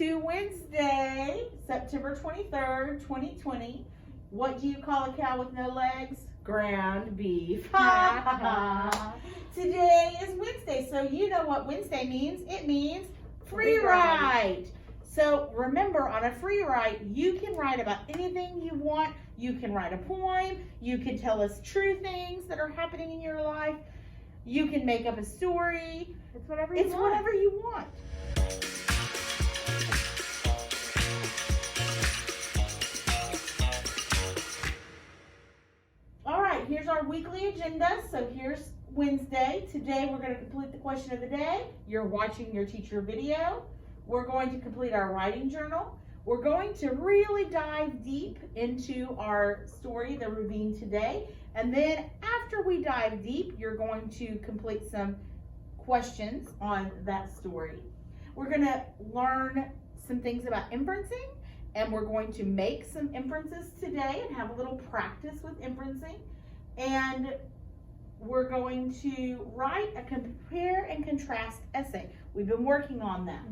to Wednesday, September 23rd, 2020. What do you call a cow with no legs? Ground beef. Today is Wednesday, so you know what Wednesday means. It means free write. So remember, on a free write, you can write about anything you want. You can write a poem. You can tell us true things that are happening in your life. You can make up a story. It's whatever you want. Whatever you want. All right, here's our weekly agenda. So here's Wednesday. Today we're going to complete the question of the day. You're watching your teacher video. We're going to complete our writing journal. We're going to really dive deep into our story, The Ravine, today. And then after we dive deep, you're going to complete some questions on that story. We're going to learn some things about inferencing, and we're going to make some inferences today and have a little practice with inferencing. And we're going to write a compare and contrast essay. We've been working on that.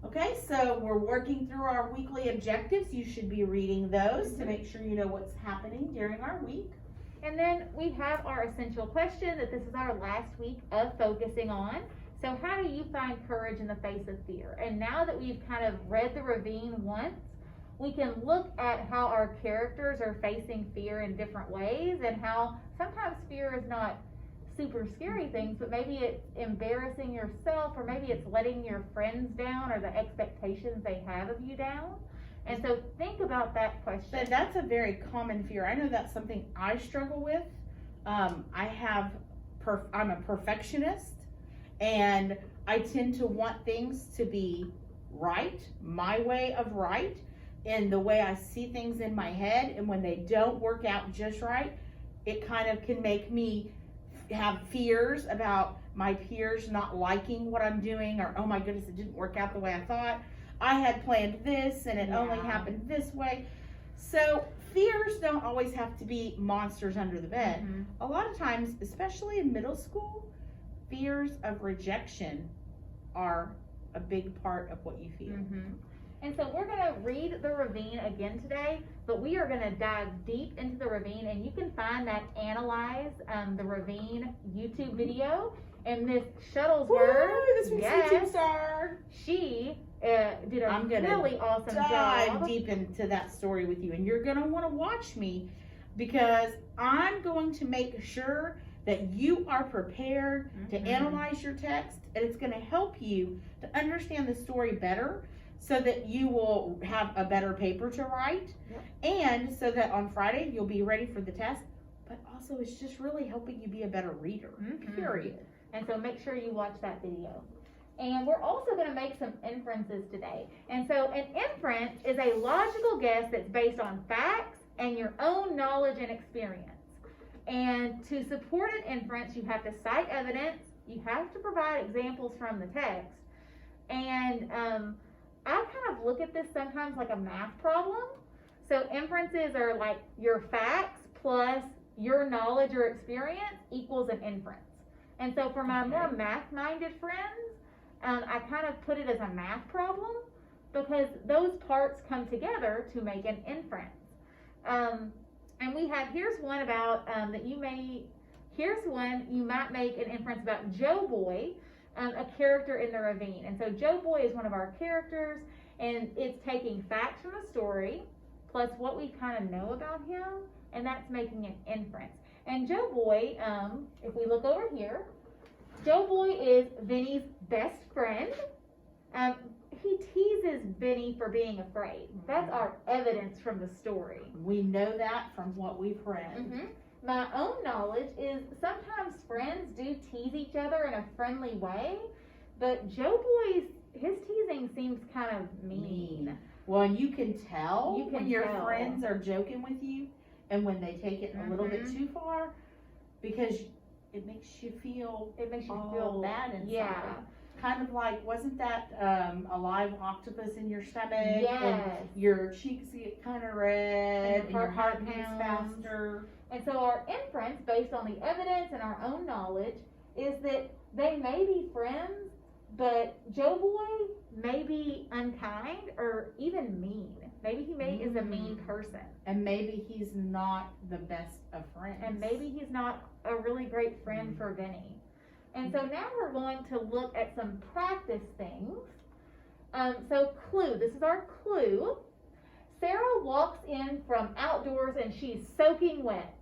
Okay, so we're working through our weekly objectives. You should be reading those to make sure you know what's happening during our week. And then we have our essential question that this is our last week of focusing on. So how do you find courage in the face of fear? And now that we've kind of read The Ravine once, we can look at how our characters are facing fear in different ways, and how sometimes fear is not super scary things, but maybe it's embarrassing yourself, or maybe it's letting your friends down, or the expectations they have of you down. And so think about that question. And that's a very common fear. I know that's something I struggle with. I'm a perfectionist, and I tend to want things to be right, my way of right, and the way I see things in my head. And when they don't work out just right, it kind of can make me have fears about my peers not liking what I'm doing, or, oh my goodness, it didn't work out the way I thought. I had planned this and it only happened this way. So fears don't always have to be monsters under the bed. A lot of times, especially in middle school, fears of rejection are a big part of what you feel. And so we're going to read The Ravine again today, but we are going to dive deep into The Ravine, and you can find that Analyze The Ravine YouTube video. And Miss Shuttlesworth, this week's YouTube star, she did a really awesome job. Dive deep into that story with you, and you're going to want to watch me, because I'm going to make sure that you are prepared to analyze your text, and it's going to help you to understand the story better, so that you will have a better paper to write, and so that on Friday you'll be ready for the test. But also, it's just really helping you be a better reader, period. And so make sure you watch that video. And we're also going to make some inferences today. And so an inference is a logical guess that's based on facts and your own knowledge and experience. And to support an inference, you have to cite evidence, you have to provide examples from the text, and I kind of look at this sometimes like a math problem. So inferences are like your facts plus your knowledge or experience equals an inference. And so for my more math-minded friends, I kind of put it as a math problem, because those parts come together to make an inference. And we have, here's one about you might make an inference about Joe Boy, a character in The Ravine. And so Joe Boy is one of our characters, and it's taking facts from the story plus what we kind of know about him, and that's making an inference. And Joe Boy, if we look over here, Joe Boy is Vinny's best friend. He teases Vinny for being afraid. That's our evidence from the story. We know that from what we've read. My own knowledge is sometimes friends do tease each other in a friendly way, but Joe Boy's, his teasing seems kind of mean. Well, and you can tell when your friends are joking with you and when they take it a little bit too far, because it makes you feel bad inside. Kind of like, wasn't that a live octopus in your stomach? Yes. And your cheeks get kind of red and your heart beats faster. And so our inference, based on the evidence and our own knowledge, is that they may be friends, but Joe Boy may be unkind or even mean. Maybe he is a mean person. And maybe he's not the best of friends. And maybe he's not a really great friend for Vinny. And so now we're going to look at some practice things. So clue, this is our clue. Sarah walks in from outdoors and she's soaking wet.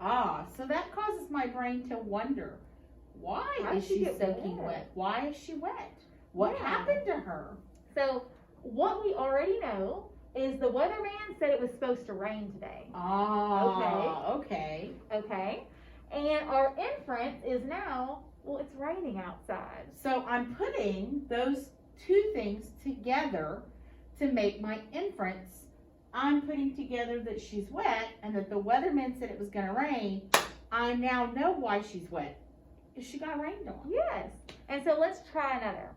So that causes my brain to wonder, why is she soaking wet? Why is she wet? What happened to her? So what we already know is the weatherman said it was supposed to rain today. Okay. And our inference is now, well, it's raining outside. So I'm putting those two things together to make my inference. I'm putting together that she's wet and that the weatherman said it was going to rain. I now know why she's wet. She got rained on. Yes. And so let's try another.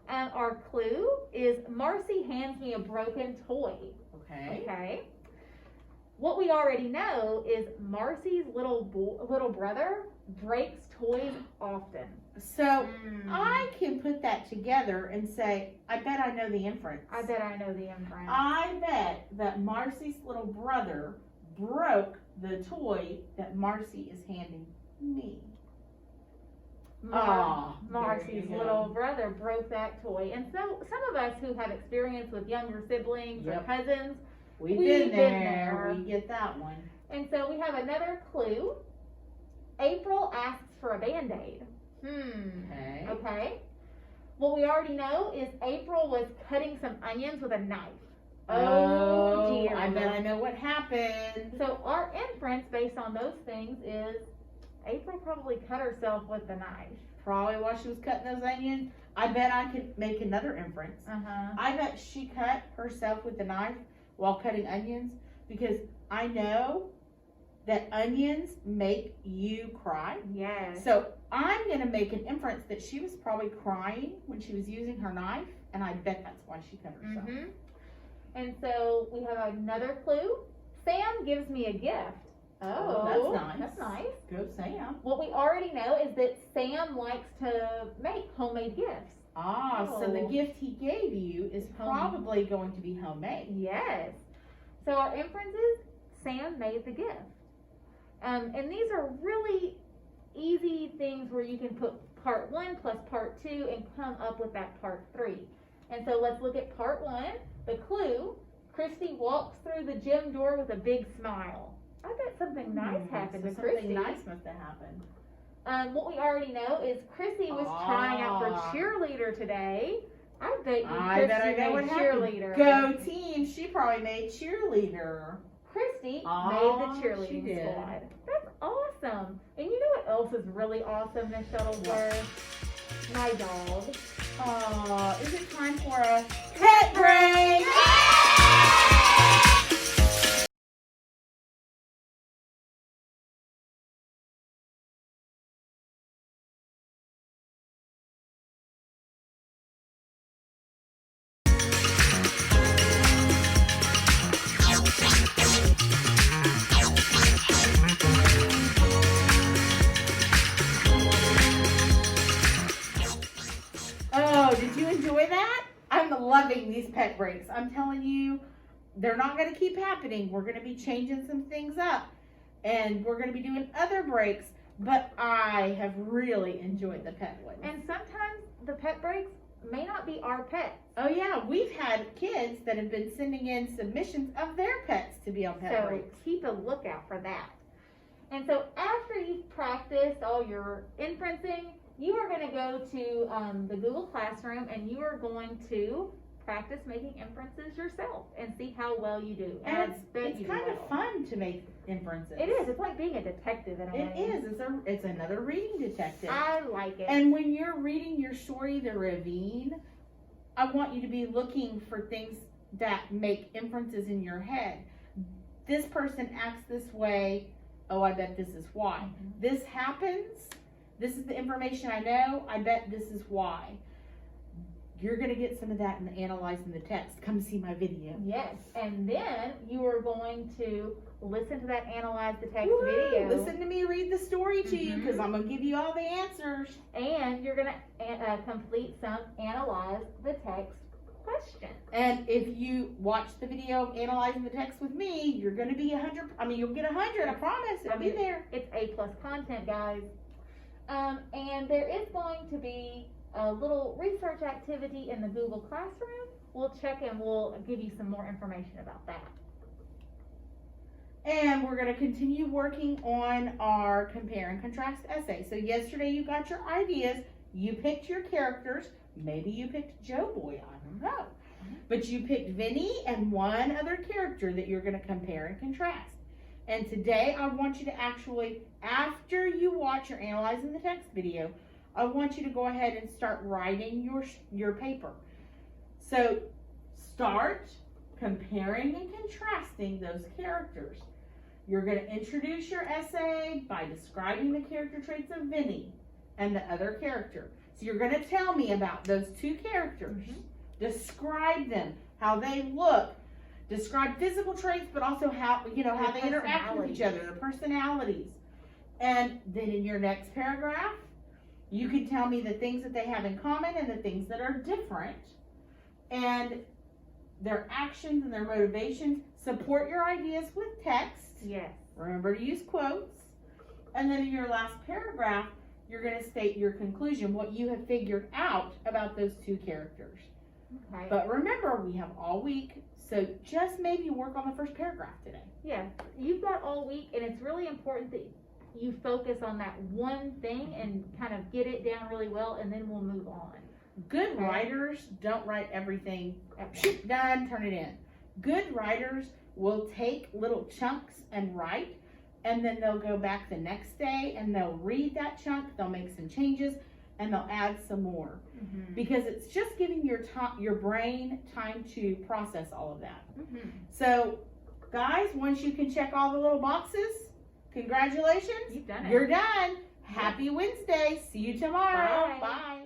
Our clue is Marcy hands me a broken toy. Okay. What we already know is Marcy's little brother breaks toys often. So I can put that together and say, I bet I know the inference. I bet I know the inference. I bet that Marcy's little brother broke the toy that Marcy is handing me. Marcy's little brother broke that toy. And so some of us who have experience with younger siblings or cousins, we've been there. We get that one. And so we have another clue. April asks for a Band-Aid. Okay. What we already know is April was cutting some onions with a knife. Oh dear. I bet I know what happened. So our inference based on those things is April probably cut herself with the knife. Probably while she was cutting those onions. I bet I could make another inference. I bet she cut herself with the knife while cutting onions because I know that onions make you cry. Yes. So I'm going to make an inference that she was probably crying when she was using her knife, and I bet that's why she cut herself. And so we have another clue. Sam gives me a gift. Oh, that's nice. That's nice. Go Sam. What we already know is that Sam likes to make homemade gifts. So the gift he gave you is probably going to be homemade. Yes. So our inference is Sam made the gift. And these are really easy things where you can put part 1 plus part 2 and come up with that part 3. And so let's look at part 1. The clue, Christy walks through the gym door with a big smile. I bet something nice happened to Christy. Something nice must have happened. What we already know is Christy was trying out for cheerleader today. I bet you Christy made cheerleader. Go team! She probably made cheerleader. Christy made the cheerleading squad. That's awesome. And you know what else is really awesome, Miss Shuttleworth? My dog. Is it time for a pet break? Did you enjoy that? I'm loving these pet breaks. I'm telling you, they're not going to keep happening. We're going to be changing some things up, and we're going to be doing other breaks, but I have really enjoyed the pet ones. And sometimes the pet breaks may not be our pets. Oh yeah, we've had kids that have been sending in submissions of their pets to be on pet breaks. So keep a lookout for that. And so after you've practiced all your inferencing, you are going to go to the Google Classroom and you are going to practice making inferences yourself and see how well you do. And it's kind of fun to make inferences. It is. It's like being a detective in a way. It is. It's another reading detective. I like it. And when you're reading your story, The Ravine, I want you to be looking for things that make inferences in your head. This person acts this way. Oh, I bet this is why. Mm-hmm. This happens. This is the information I know. I bet this is why. You're going to get some of that in analyzing the text. Come see my video. Yes. And then you are going to listen to that analyze the text Woo! video. Listen to me read the story to you because I'm going to give you all the answers. And you're gonna complete some analyze the text questions. And if you watch the video of analyzing the text with me, you're going to be 100. I mean, you'll get 100. I promise. It'll be there. It's A+ content, guys. And there is going to be a little research activity in the Google Classroom. We'll check and we'll give you some more information about that. And we're going to continue working on our compare and contrast essay. So yesterday you got your ideas. You picked your characters. Maybe you picked Joe Boy. I don't know. But you picked Vinny and one other character that you're going to compare and contrast. And today I want you to actually, after you watch your Analyzing the Text video, I want you to go ahead and start writing your paper. So start comparing and contrasting those characters. You're going to introduce your essay by describing the character traits of Vinny and the other character. So you're going to tell me about those two characters. Describe them, how they look. Describe physical traits, but also how they interact with each other, their personalities. And then in your next paragraph, you can tell me the things that they have in common and the things that are different. And their actions and their motivations. Support your ideas with text. Yes. Remember to use quotes. And then in your last paragraph, you're going to state your conclusion, what you have figured out about those two characters. Okay. But remember, we have all week, so just maybe work on the first paragraph today. Yeah, you've got all week, and it's really important that you focus on that one thing and kind of get it down really well, and then we'll move on. Good writers don't write everything, done, turn it in. Good writers will take little chunks and write, and then they'll go back the next day and they'll read that chunk, they'll make some changes, and they'll add some more. Because it's just giving your brain time to process all of that. So, guys, once you can check all the little boxes, congratulations. You've done it. You're done. Happy Wednesday. See you tomorrow. Bye. Bye.